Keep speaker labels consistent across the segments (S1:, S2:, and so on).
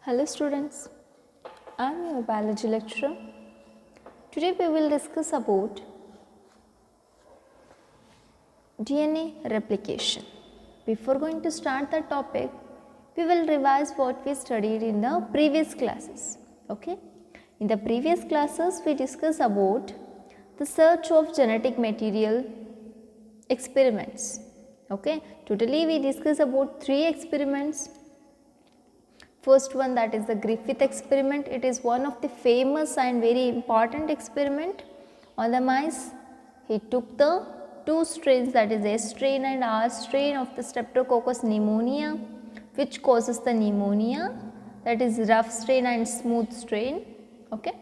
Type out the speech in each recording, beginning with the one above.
S1: Hello students, I am your biology lecturer. Today we will discuss about DNA replication. Before going to start the topic, we will revise what we studied in the previous classes. Okay? In the previous classes we discussed about the search of genetic material experiments. Okay? Totally we discussed about 3 experiments. First one, that is the Griffith experiment. It is one of the famous and very important experiment on the mice. He took the 2 strains, that is S strain and R strain of the Streptococcus pneumonia, which causes the pneumonia, that is rough strain and smooth strain. Okay.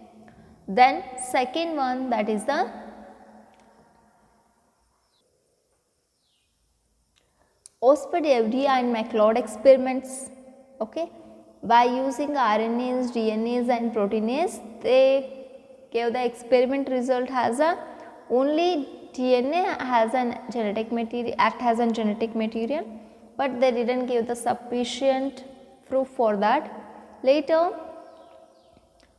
S1: Then second one, that is the Osped FD and MacLeod experiments. Okay. By using RNAs, DNAs and proteinase, they gave the experiment result has a only DNA has an genetic material, act as a genetic material, but they didn't give the sufficient proof for that. Later,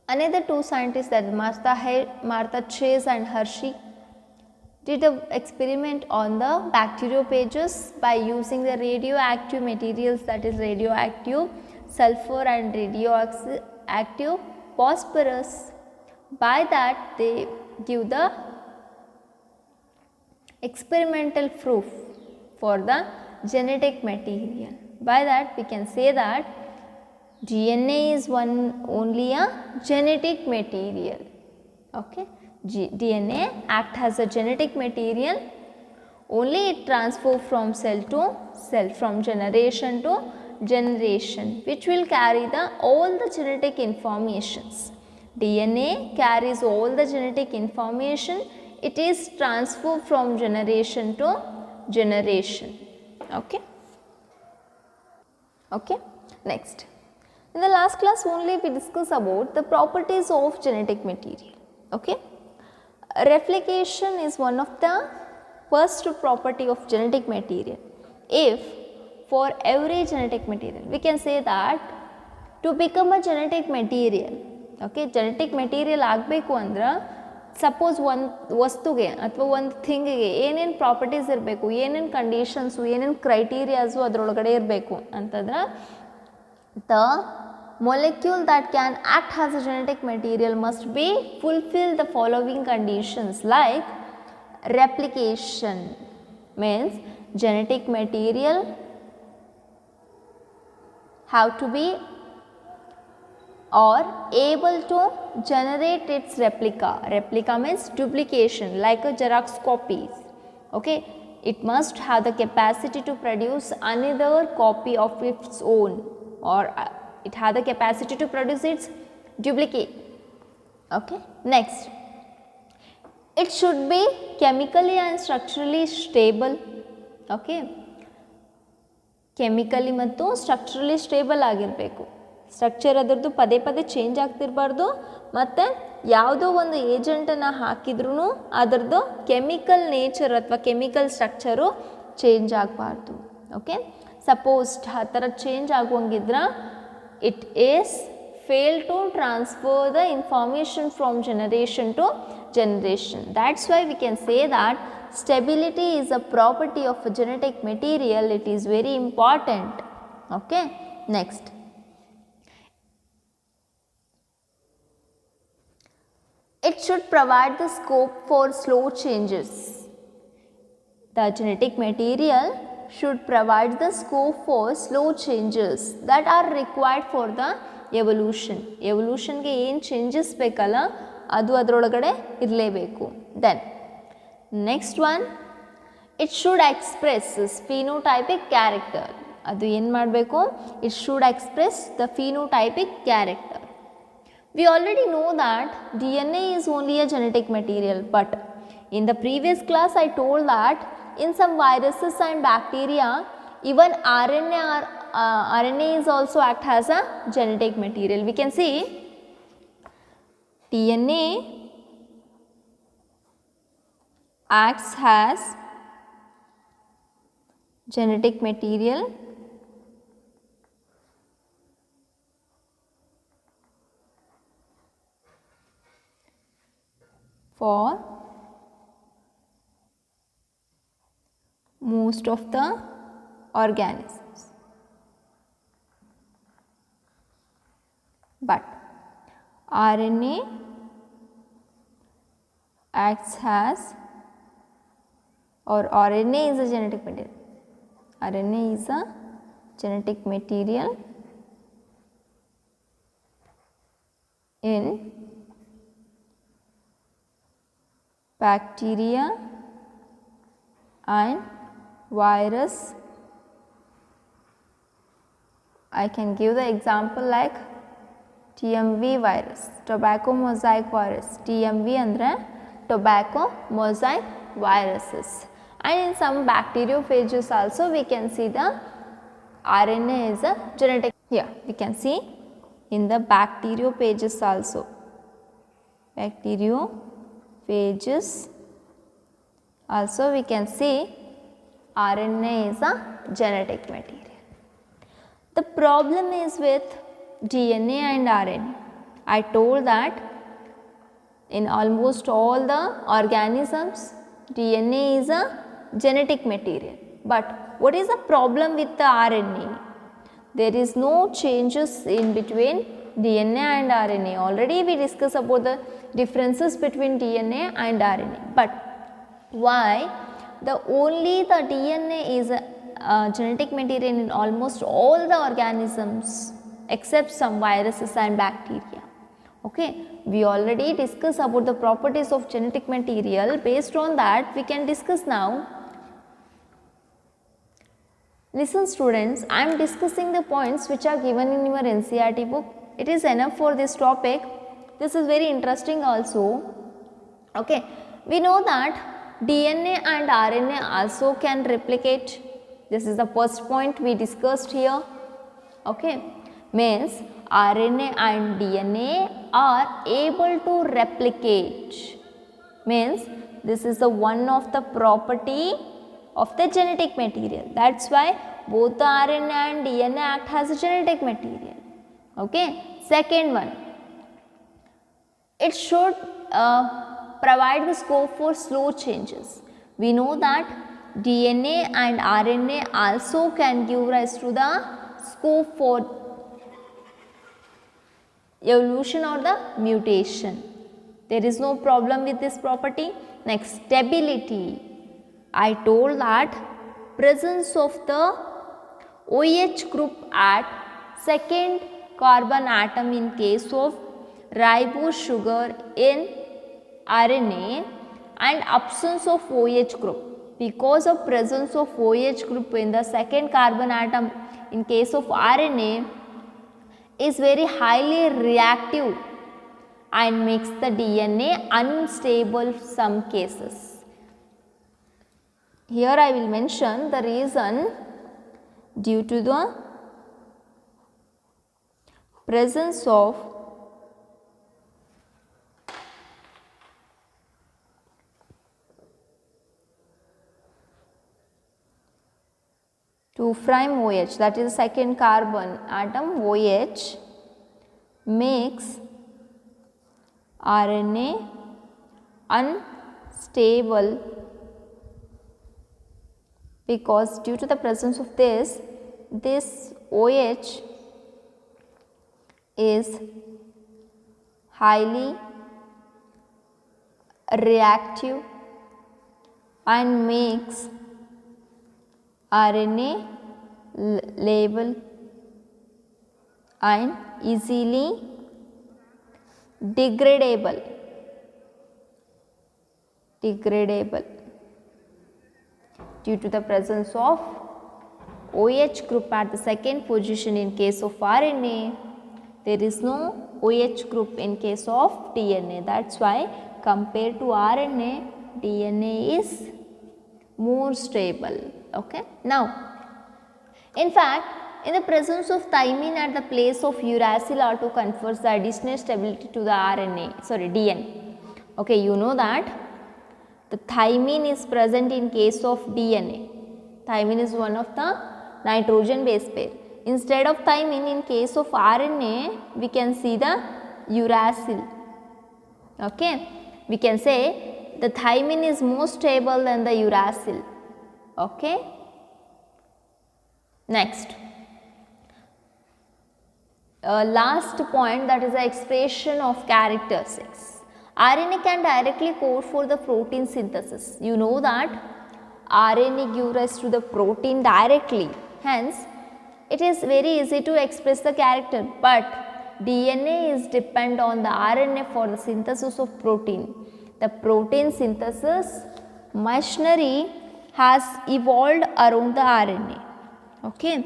S1: another 2 scientists, that Martha Chase and Hershey, did an experiment on the bacteriophages by using the radioactive materials, that is radioactive sulfur and radioactive phosphorus. By that they give the experimental proof for the genetic material. By that we can say that DNA is only a genetic material. Okay. DNA act as a genetic material, only it transfer from cell to cell, from generation to generation, which will carry all the genetic informations. DNA carries all the genetic information. It is transferred from generation to generation. Okay. Okay. Next, in the last class only we discussed about the properties of genetic material. Okay. Replication is one of the first property of genetic material. If for every genetic material, we can say that to become a genetic material, okay, genetic material ಆಗಬೇಕು ಅಂದ್ರೆ suppose ಒಂದು ವಸ್ತುಗೆ ಅಥವಾ ಒಂದು ಥಿಂಗಿಗೆ ಏನೇನು properties ಇರಬೇಕು, ಏನೇನು conditions, ಏನೇನು ಕ್ರೈಟೀರಿಯಾಸು ಅದರೊಳಗಡೆ ಇರಬೇಕು ಅಂತಂದ್ರೆ the molecule that can act as a genetic material must be fulfill the following conditions, like replication means genetic material have to be or able to generate its replica. Replica means duplication, like a Xerox copies. Okay, it must have the capacity to produce another copy of its own, or it has the capacity to produce its duplicate. Okay. Next, it should be chemically and structurally stable. Okay, chemically ಮತ್ತು structurally stable ಆಗಿರಬೇಕು. Structure ಅದರದ್ದು ಪದೇ ಪದೇ change ಆಗ್ತಿರಬಾರ್ದು, ಮತ್ತು ಯಾವುದೋ ಒಂದು ಏಜೆಂಟನ್ನು ಹಾಕಿದ್ರೂ ಅದರದ್ದು ಕೆಮಿಕಲ್ ನೇಚರ್ ಅಥವಾ ಕೆಮಿಕಲ್ ಸ್ಟ್ರಕ್ಚರು ಚೇಂಜ್ ಆಗಬಾರ್ದು. ಓಕೆ, ಸಪೋಸ್ ಆ ಥರ change ಆಗುವಂಗಿದ್ರೆ it is fail to transfer the information from generation to generation. That's why we can say that stability is a property of a genetic material. It is very important. Okay. Next, it should provide the scope for slow changes. The genetic material should provide the scope for slow changes that are required for the evolution. Evolution ಗೆ ಏನು changes ಬೇಕಲ್ಲ ಅದು ಅದರೊಳಗಡೆ ಇರಲೇಬೇಕು. Then next one, it should express phenotypic character. ಅದು ಏನು ಮಾಡಬೇಕು? It should express the phenotypic character. We already know that DNA is only a genetic material, but in the previous class I told that in some viruses and bacteria, even RNA is also act as a genetic material. We can see DNA acts as genetic material for most of the organisms. But RNA acts as, or RNA is a genetic material. RNA is a genetic material in bacteria and virus. I can give the example like TMV virus, tobacco mosaic virus. TMV andre tobacco mosaic viruses. And in some bacteriophages also we can see the RNA is a genetic. Here we can see in the bacteriophages also. Bacteriophages also we can see RNA is a genetic material. The problem is with DNA and RNA. I told that in almost all the organisms DNA is a genetic material. But what is the problem with the RNA? There is no changes in between DNA and RNA. Already we discussed about the differences between DNA and RNA. But why only the DNA is a genetic material in almost all the organisms except some viruses and bacteria? Okay, we already discussed about the properties of genetic material. Based on that we can discuss now. Listen students, I am discussing the points which are given in your NCERT book. It is enough for this topic. This is very interesting also. Okay, we know that DNA and RNA also can replicate. This is the first point we discussed here. Okay, means RNA and DNA are able to replicate. Means this is the one of the property of the genetic material. That's why both the RNA and DNA act as a genetic material. Okay. Second one, it should provide the scope for slow changes. We know that DNA and RNA also can give rise to the scope for evolution or the mutation. There is no problem with this property. Next, stability. I told that presence of the OH group at second carbon atom in case of ribose sugar in RNA and absence of OH group. Because of presence of OH group in the second carbon atom in case of RNA is very highly reactive and makes the DNA unstable some cases. Here I will mention the reason. Due to the presence of two' OH, that is the second carbon atom OH, makes RNA unstable, because due to the presence of this OH is highly reactive and makes RNA label and easily degradable. Due to the presence of OH group at the second position in case of RNA, there is no OH group in case of DNA. That's why compared to RNA, DNA is more stable. Okay. Now, in fact, in the presence of thymine at the place of uracil R2 confers the additional stability to the DNA. Okay, you know that the thymine is present in case of DNA. Thymine is one of the nitrogen base pair. Instead of thymine, in case of RNA, we can see the uracil. Okay. We can say the thymine is more stable than the uracil. Okay. Next, last point, that is the expression of characteristics. RNA can directly code for the protein synthesis. You know that RNA gives rise to the protein directly. Hence, it is very easy to express the character, but DNA is depend on the RNA for the synthesis of protein. The protein synthesis machinery has evolved around the RNA. Okay.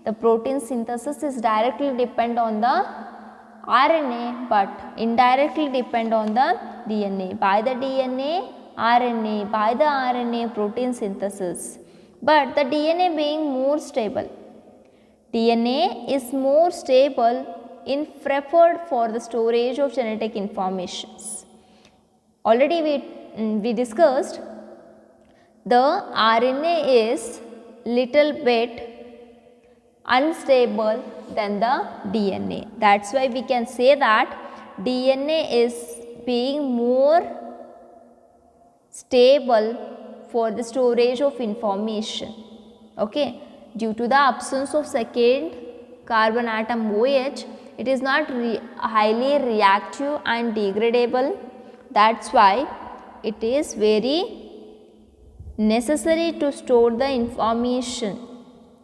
S1: The protein synthesis is directly depend on the RNA, but indirectly depend on the DNA. By the DNA, RNA, by the RNA, protein synthesis. But the DNA being more stable. DNA is more stable in preferred for the storage of genetic informations. Already we discussed the RNA is little bit unstable than the DNA. That is why we can say that DNA is being more stable for the storage of information. Okay. Due to the absence of second carbon atom OH, it is not highly reactive and degradable. That is why it is very necessary to store the information.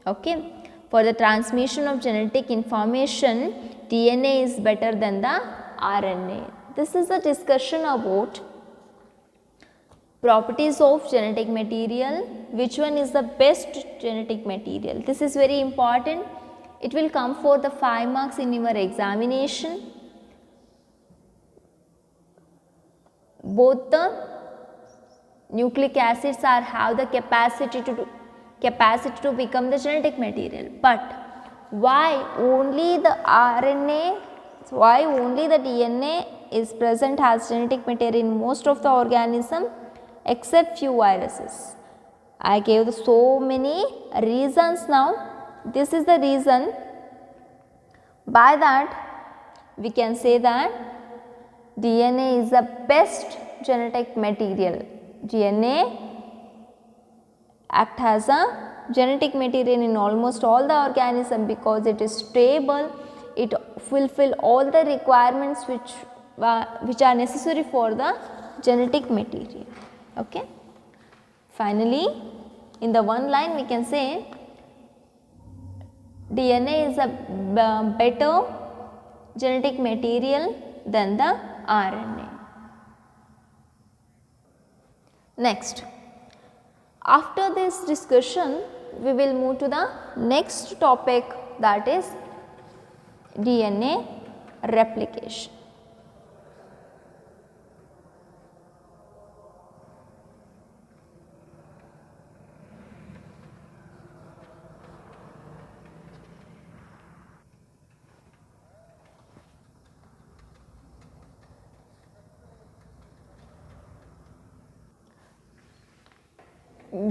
S1: Okay. For the transmission of genetic information, DNA is better than the RNA. This is a discussion about properties of genetic material. Which one is the best genetic material? This is very important. It will come for the 5 marks in your examination. Both the nucleic acids have the capacity to become the genetic material, but why only the RNA, why only the DNA is present as genetic material in most of the organism except few viruses? I gave so many reasons now. This is the reason. By that we can say that DNA is the best genetic material. DNA act as a genetic material in almost all the organism because it is stable, it fulfill all the requirements which are necessary for the genetic material. Okay. Finally, in the one line we can say DNA is a better genetic material than the RNA. Next, after this discussion, we will move to the next topic, that is DNA replication.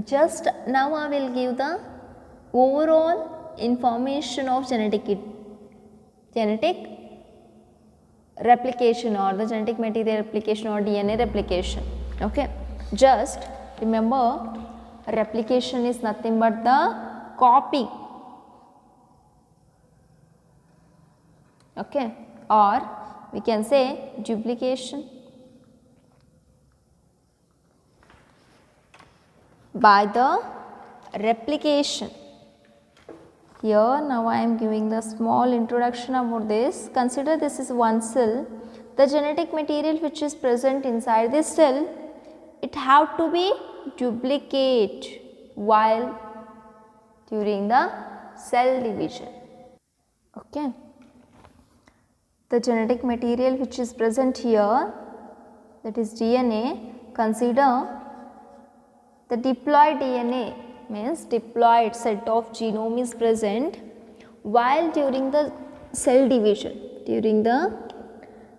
S1: Just now I will give the overall information of genetic replication or the genetic material replication or DNA replication. Okay. Just remember, replication is nothing but the copy. Okay. Or we can say duplication. By the replication. Here now I am giving the small introduction about this. Consider this is one cell. The genetic material which is present inside this cell, it have to be duplicate while during the cell division. Okay. The genetic material which is present here, that is DNA, consider the diploid DNA means diploid set of genome is present while during the cell division. During the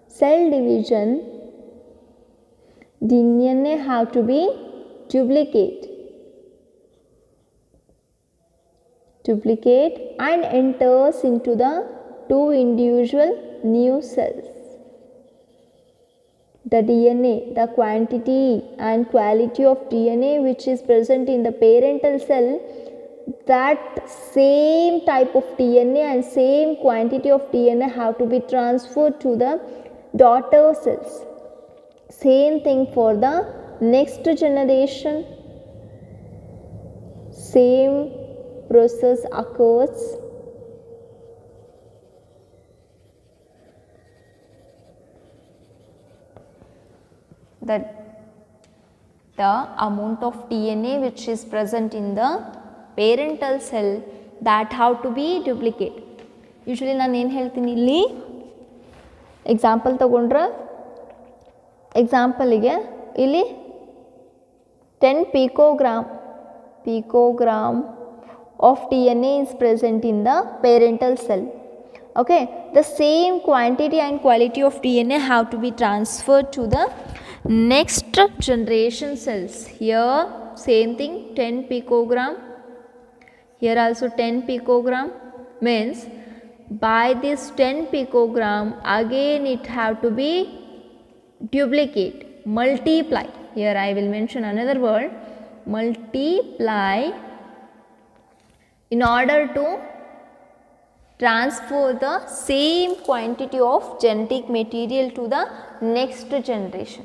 S1: cell division, DNA have to be duplicate and enters into the two individual new cells. the DNA, the quantity and quality of DNA which is present in the parental cell, that same type of DNA and same quantity of DNA have to be transferred to the daughter cells. Same thing for the next generation. Same process occurs. That the amount of DNA which is present in the parental cell, that have to be duplicate. Usually ನಾನು ಏನು ಹೇಳ್ತೀನಿ ಇಲ್ಲಿ example ತಗೊಂಡ್ರೆ, ಎಕ್ಸಾಂಪಲಿಗೆ ಇಲ್ಲಿ 10 picogram of DNA is present in the parental cell. Okay, the same quantity and quality of DNA have to be transferred to the next generation cells. Here same thing, 10 picogram, here also 10 picogram, means by this 10 picogram again it have to be duplicate, multiply. Here I will mention another word, multiply, in order to transfer the same quantity of genetic material to the next generation.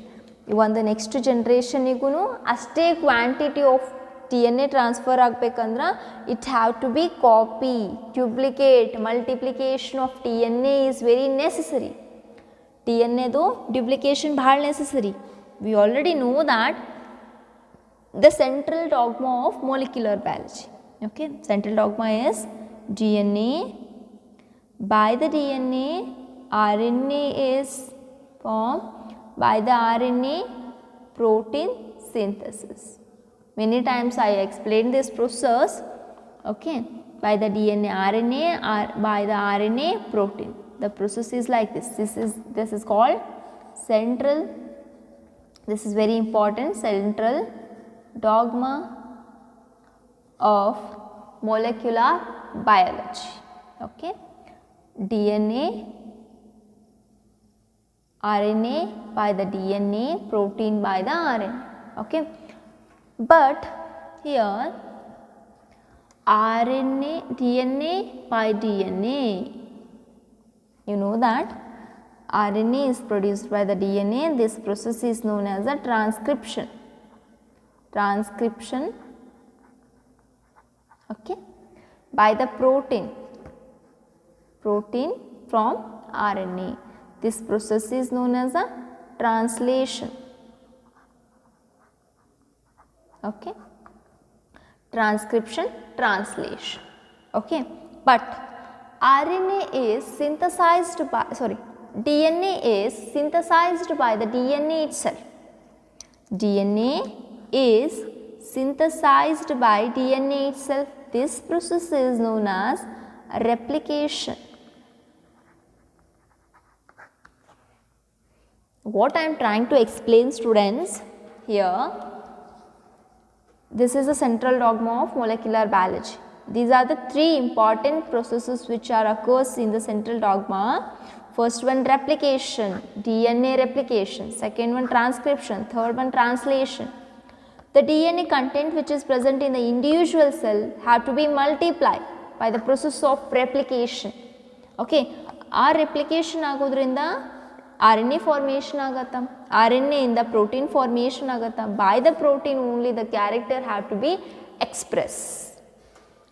S1: ಒಂದು next ಜನ್ರೇಷನಿಗೂ ಅಷ್ಟೇ quantity of DNA transfer ಆಗಬೇಕಂದ್ರೆ it have to be copy, duplicate, multiplication of DNA is very necessary. DNAದು duplication ಭಾಳ necessary. We already know that the central dogma of molecular biology. Okay, central dogma is DNA. By the DNA, RNA is formed. By the RNA, protein synthesis. Many times I explained this process. Okay, by the DNA, RNA, by the RNA, protein. The process is like this. This is called central. This is very important. Central dogma of molecular biology. Okay, DNA, RNA by the DNA, protein by the RNA. Okay, but here RNA, DNA by DNA, you know that RNA is produced by the DNA. This process is known as a transcription. Okay, by the protein from RNA. This process is known as a translation. Okay, transcription, translation. Okay, but RNA is synthesized by, DNA is synthesized by the DNA itself. DNA is synthesized by DNA itself. This process is known as replication. What I am trying to explain, students, here, this is a central dogma of molecular biology. These are the three important processes which are occurs in the central dogma. First one, replication, DNA replication. Second one, transcription. Third one, translation. The DNA content which is present in the individual cell have to be multiplied by the process of replication. Okay, our replication agodrinda RNA formation agata, RNA in the protein formation agata. By the protein only the character have to be expressed.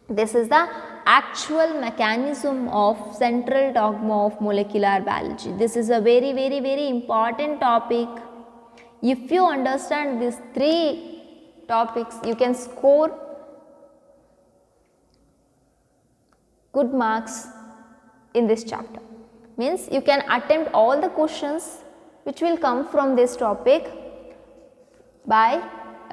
S1: This is the actual mechanism of central dogma of molecular biology. This is a very, very, very important topic. If you understand these three topics, you can score good marks in this chapter. Means you can attempt all the questions which will come from this topic by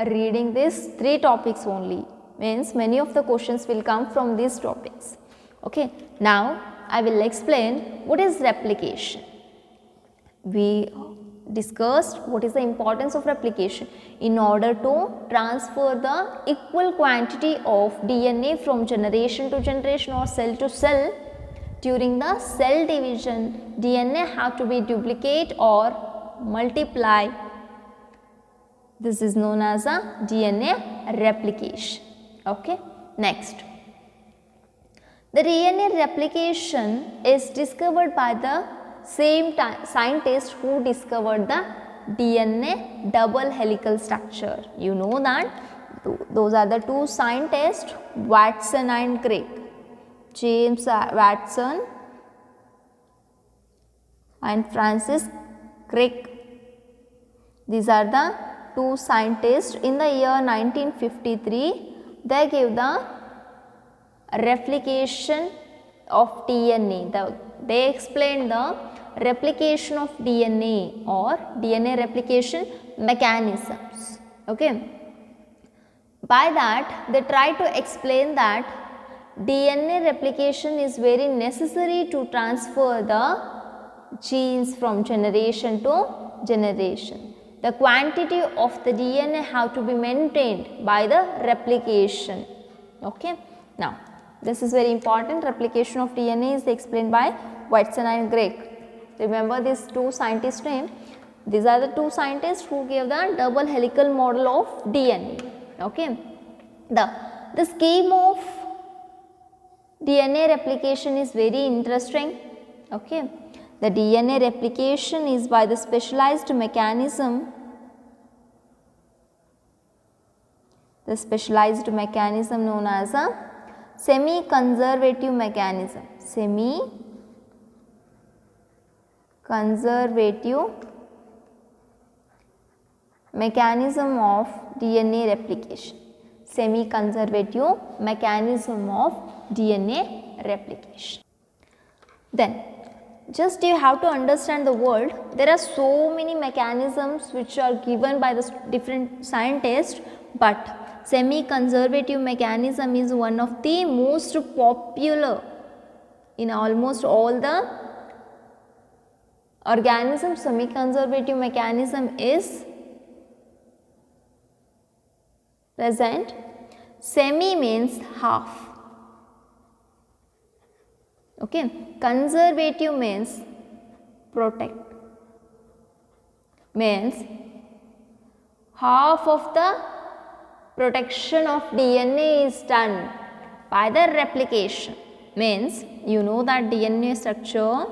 S1: reading these three topics only. Means many of the questions will come from these topics. Okay, now I will explain what is replication. We discussed what is the importance of replication. In order to transfer the equal quantity of DNA from generation to generation or cell to cell, during the cell division, DNA have to be duplicate or multiply. This is known as a DNA replication. Okay, next. The DNA replication is discovered by the same scientist who discovered the DNA double helical structure. You know that those are the two scientists, Watson and Crick. James Watson and Francis Crick. These are the two scientists. In the year 1953, they gave the replication of DNA. They explained the replication of DNA or DNA replication mechanisms. Okay. By that, they try to explain that DNA replication is very necessary to transfer the genes from generation to generation. The quantity of the DNA have to be maintained by the replication. Okay. Now, this is very important. Replication of DNA is explained by Watson and Crick. Remember these two scientists' name. These are the two scientists who gave the double helical model of DNA. Okay. The scheme of DNA replication is very interesting. Okay. The DNA replication is by the specialized mechanism. The specialized mechanism known as a semi-conservative mechanism. Semi-conservative mechanism of DNA replication. Semi-conservative mechanism of DNA replication. Then, just you have to understand the world. There are so many mechanisms which are given by the different scientists, but semi-conservative mechanism is one of the most popular in almost all the organisms. Semi-conservative mechanism is present. Semi means half. Okay. Conservative means protect. Means half of the protection of DNA is done by the replication. Means you know that DNA structure.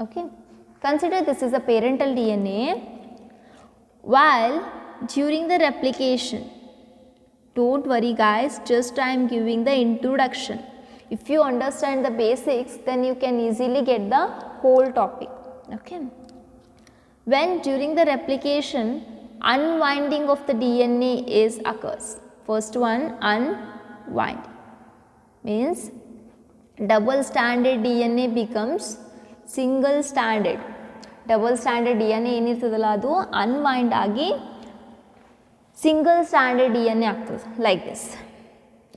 S1: Okay. Consider this is a parental DNA. While during the replication, don't worry guys, just I am giving the introduction. If you understand the basics, then you can easily get the whole topic. Okay. When during the replication, unwinding of the DNA is occurs. First one, unwind means double stranded DNA becomes single stranded. Double stranded DNA ಏನಿರ್ತದಲ್ಲ ಅದು unwind ಆಗಿ single stranded DNA ಆಗ್ತದೆ like this.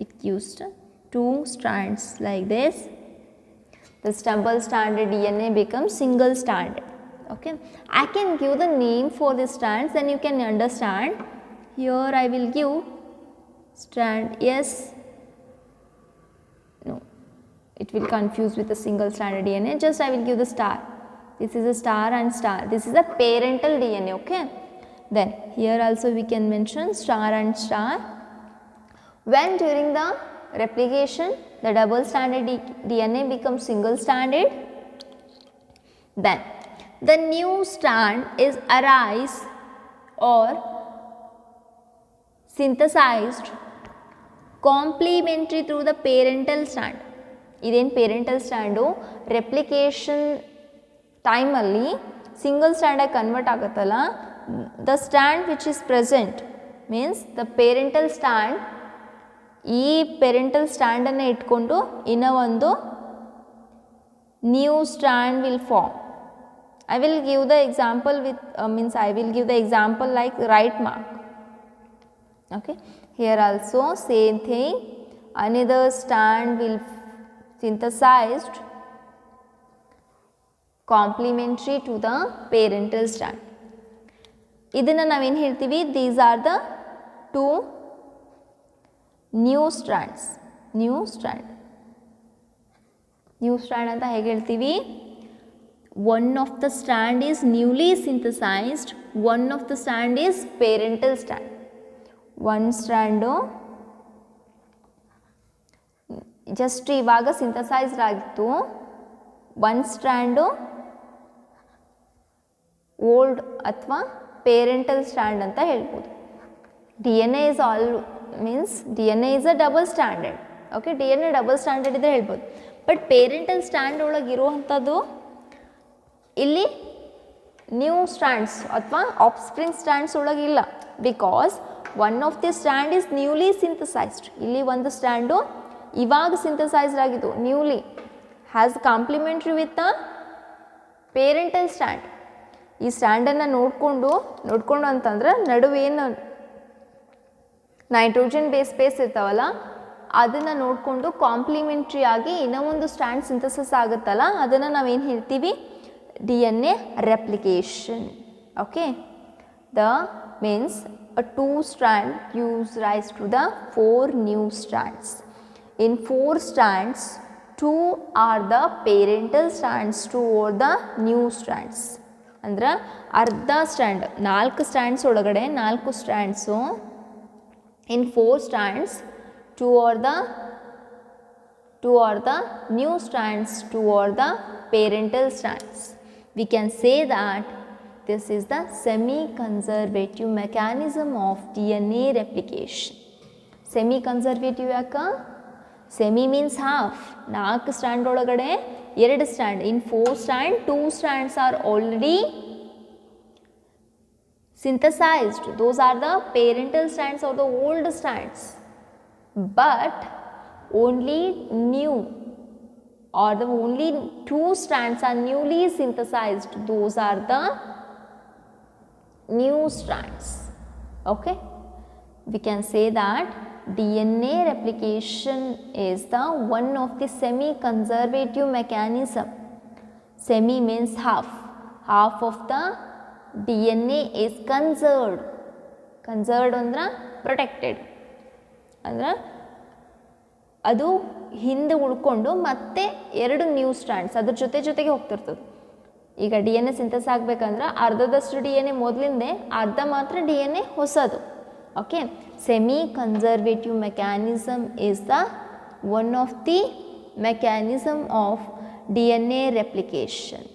S1: It used two strands like this. The double stranded DNA becomes single stranded. Okay. I can give the name for the strands, then you can understand. Here I will give strand S. No, it will confuse with the single stranded DNA. Just I will give the star. This is a star and star. This is a parental DNA. Okay. Then here also we can mention star and star. When during the replication the double stranded DNA becomes single stranded, then the new strand is arise or synthesized complementary through the parental strand. Iden parental strand replication time alli single strand convert aguttalla, the strand which is present means the parental strand, ee parental strand anna itkondu inna ondu new strand will form. I will give the example with I will give the example like right mark. Okay. Here also same thing, another strand will synthesized complementary to the parental strand. ಇದನ್ನು ನಾವೇನು ಹೇಳ್ತೀವಿ, these are the two new strands. New strand ಅಂತ ಹೇಗೆ ಹೇಳ್ತೀವಿ, one of the strand is newly synthesized, one of the strand is parental strand. One strand just ಇವಾಗ synthesised ಆಗಿತ್ತು, one strand old ಅಥವಾ parental stand ಅಂತ ಹೇಳ್ಬೋದು. D N A is all means D N A is a double standard. Okay, D N A double standard ಇದ್ದರೆ ಹೇಳ್ಬೋದು. But parental stand ಒಳಗೆ ಇರುವಂಥದ್ದು ಇಲ್ಲಿ ನ್ಯೂ ಸ್ಟ್ಯಾಂಡ್ಸ್ ಅಥವಾ ಆಫ್ಸ್ಪ್ರಿಂಗ್ ಸ್ಟ್ಯಾಂಡ್ಸ್ ಒಳಗಿಲ್ಲ, because one of the strand is newly synthesized. ಇಲ್ಲಿ ಒಂದು strand ಇವಾಗ ಸಿಂಥಸೈಸ್ಡ್ ಆಗಿದ್ದು, newly has complementary with a parental strand. ಈ ಸ್ಟ್ಯಾಂಡನ್ನು ನೋಡಿಕೊಂಡು ಅಂತಂದ್ರೆ ನಡುವೇನು ನೈಟ್ರೋಜನ್ ಬೇಸ್ ಸ್ಪೇಸ್ ಇರ್ತಾವಲ್ಲ ಅದನ್ನು ನೋಡಿಕೊಂಡು ಕಾಂಪ್ಲಿಮೆಂಟ್ರಿ ಆಗಿ ಇನ್ನೂ ಒಂದು ಸ್ಟ್ಯಾಂಡ್ ಸಿಂಥಸಿಸ್ ಆಗುತ್ತಲ್ಲ ಅದನ್ನು ನಾವೇನು ಹೇಳ್ತೀವಿ, D N A replication. Okay, the means a two strand gives rise to the four new strands. In four strands, two are the parental strands, two are the new strands. ಅಂದ್ರೆ ಅರ್ಧ stand, 4 stands ಒಳಗಡೆ 4 stands. In 4 stands two are the new strands, two are the parental strands. We can say that this is the semi-conservative mechanism of DNA replication. Semi-conservative yaka? Semi means half. 4 strand ಒಳಗಡೆ 2 strand. In 4 strand, 2 strands are already synthesized. Those are the parental strands or the old strands. But only new or the only 2 strands are newly synthesized. Those are the new strands. Okay, we can say that DNA replication is the one of the semi-conservative mechanism. Semi means half. Half of the DNA is conserved. Conserved ಅಂದ್ರೆ protected. ಅಂದ್ರೆ ಅದು ಹಿಂದೆ ಉಳ್ಕೊಂಡು ಮತ್ತೆ 2 new stands ಅದ್ರ ಜೊತೆಗೆ ಹೋಗ್ತಿರ್ತದೆ. ಈಗ D N A ಸಿಂಥಸ್ ಆಗಬೇಕಂದ್ರೆ ಅರ್ಧದಷ್ಟು ಡಿ ಎನ್ ಎ ಮೊದಲಿಂದೆ, ಅರ್ಧ ಮಾತ್ರ ಡಿ ಎನ್ ಎ ಹೊಸದು. Okay, semi conservative mechanism is the one of the mechanism of D N A replication.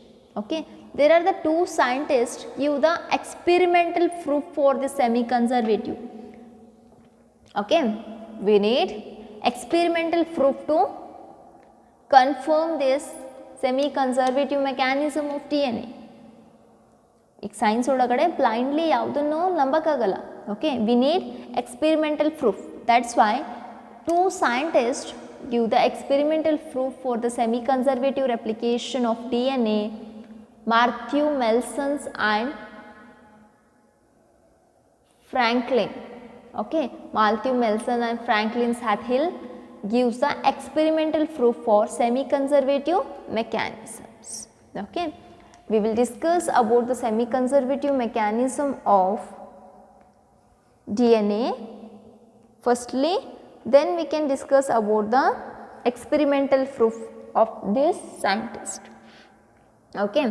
S1: Okay, there are the 2 scientists give the experimental proof for the semi conservative. Okay, we need experimental proof to confirm this semi-conservative mechanism of DNA. ಈಗ science ಒಳಗಡೆ blindly ಯಾವುದನ್ನು ನಂಬಕ್ಕಾಗಲ್ಲ. Okay, we need experimental proof. That's why 2 scientists give the experimental proof for the semi-conservative replication of DNA, Matthew Melsons and Franklin. Okay, Matthew Melson and Franklin Hathill gives the experimental proof for semi-conservative mechanisms. Okay, we will discuss about the semi-conservative mechanism of DNA firstly, then we can discuss about the experimental proof of this scientist. Okay,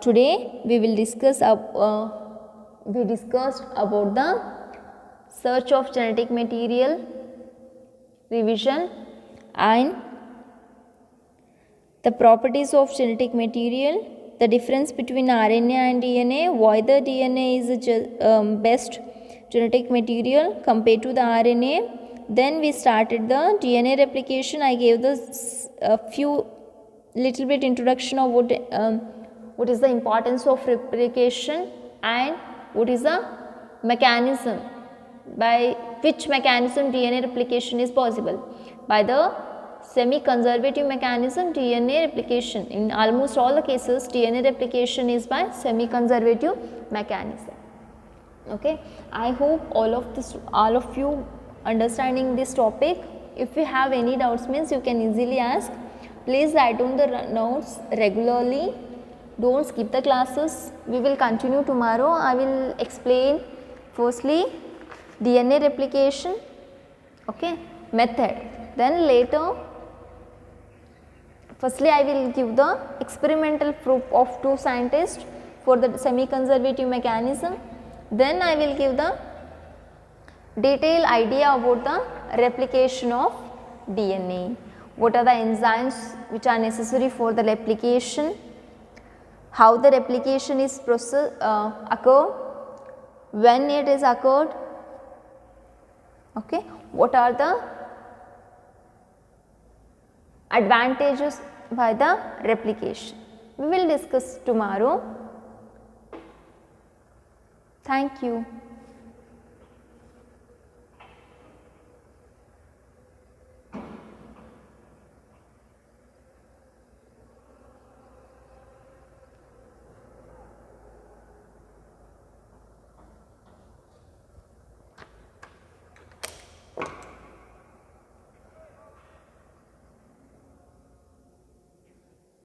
S1: today we will discuss we discussed about the search of genetic material, revision, and the properties of genetic material, the difference between RNA and DNA, why the DNA is the best genetic material compared to the RNA. Then we started the DNA replication. I gave the few little bit introduction of what is the importance of replication and what is the mechanism, by which mechanism DNA replication is possible. By the semi-conservative mechanism, DNA replication, in almost all the cases DNA replication is by semi-conservative mechanism. Okay, I hope all of you understanding this topic. If you have any doubts means you can easily ask. Please write down the notes regularly. Don't skip the classes. We will continue tomorrow. I will explain firstly DNA replication, okay, method, then later Firstly, I will give the experimental proof of two scientists for the semi-conservative mechanism. Then I will give the detailed idea about the replication of DNA. What are the enzymes which are necessary for the replication? How the replication is occur? When it is occurred? Okay. What are the advantages by the replication? We will discuss tomorrow. Thank you.